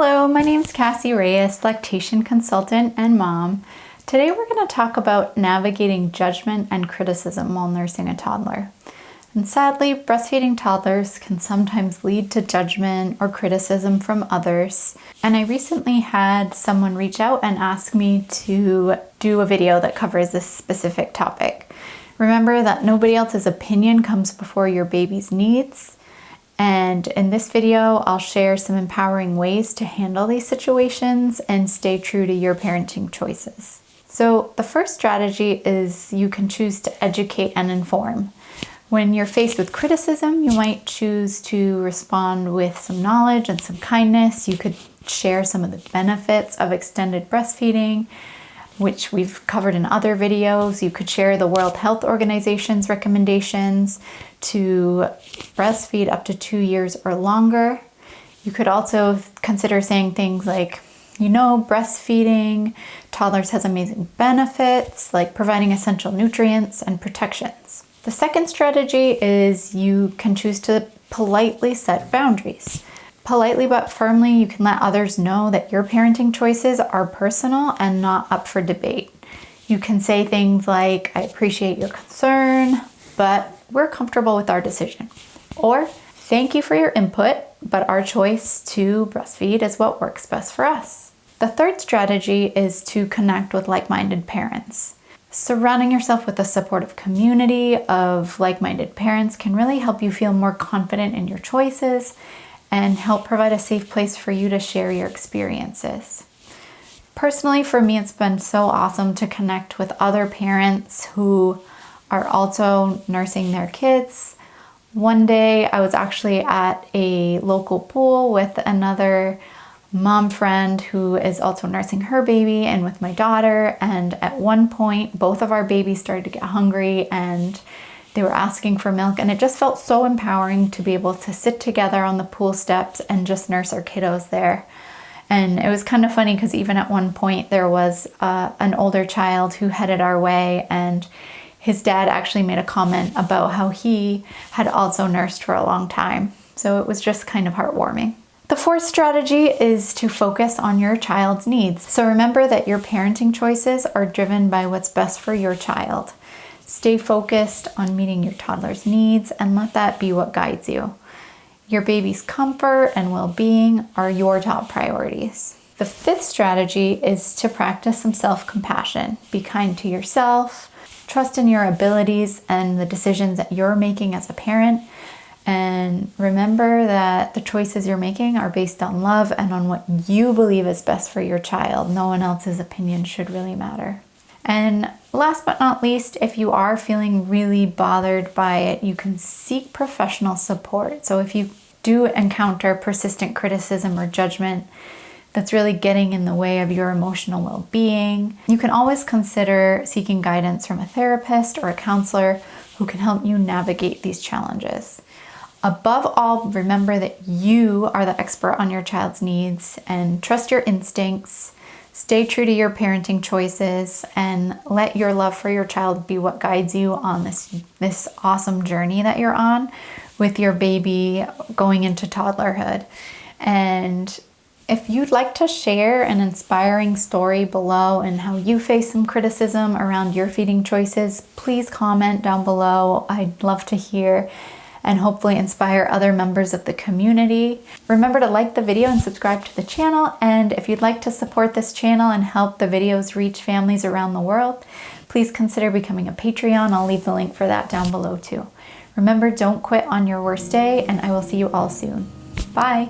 Hello, my name is Cassie Reyes, Lactation Consultant and mom. Today we're going to talk about navigating judgment and criticism while nursing a toddler. And sadly, breastfeeding toddlers can sometimes lead to judgment or criticism from others. And I recently had someone reach out and ask me to do a video that covers this specific topic. Remember that nobody else's opinion comes before your baby's needs. And in this video, I'll share some empowering ways to handle these situations and stay true to your parenting choices. So the first strategy is you can choose to educate and inform. When you're faced with criticism, you might choose to respond with some knowledge and some kindness. You could share some of the benefits of extended breastfeeding, which we've covered in other videos. You could share the World Health Organization's recommendations to breastfeed up to 2 years or longer. You could also consider saying things like, breastfeeding toddlers has amazing benefits, like providing essential nutrients and protections. The second strategy is you can choose to politely set boundaries. Politely but firmly, you can let others know that your parenting choices are personal and not up for debate. You can say things like, I appreciate your concern, but we're comfortable with our decision. Or, thank you for your input, but our choice to breastfeed is what works best for us. The third strategy is to connect with like-minded parents. Surrounding yourself with a supportive community of like-minded parents can really help you feel more confident in your choices and help provide a safe place for you to share your experiences. Personally, for me, it's been so awesome to connect with other parents who are also nursing their kids. One day I was actually at a local pool with another mom friend who is also nursing her baby and with my daughter, and at one point both of our babies started to get hungry and they were asking for milk, and it just felt so empowering to be able to sit together on the pool steps and just nurse our kiddos there. And it was kind of funny because even at one point there was an older child who headed our way, and his dad actually made a comment about how he had also nursed for a long time. So it was just kind of heartwarming. The fourth strategy is to focus on your child's needs. So remember that your parenting choices are driven by what's best for your child. Stay focused on meeting your toddler's needs and let that be what guides you. Your baby's comfort and well-being are your top priorities. The fifth strategy is to practice some self-compassion. Be kind to yourself. Trust in your abilities and the decisions that you're making as a parent. And remember that the choices you're making are based on love and on what you believe is best for your child. No one else's opinion should really matter. And last but not least, if you are feeling really bothered by it, you can seek professional support. So if you do encounter persistent criticism or judgment that's really getting in the way of your emotional well-being, you can always consider seeking guidance from a therapist or a counselor who can help you navigate these challenges. Above all, remember that you are the expert on your child's needs, and trust your instincts. Stay true to your parenting choices and let your love for your child be what guides you on this awesome journey that you're on with your baby going into toddlerhood. And if you'd like to share an inspiring story below and how you face some criticism around your feeding choices, please comment down below. I'd love to hear and hopefully inspire other members of the community. Remember to like the video and subscribe to the channel. And if you'd like to support this channel and help the videos reach families around the world, please consider becoming a Patreon. I'll leave the link for that down below too. Remember, don't quit on your worst day, and I will see you all soon. Bye.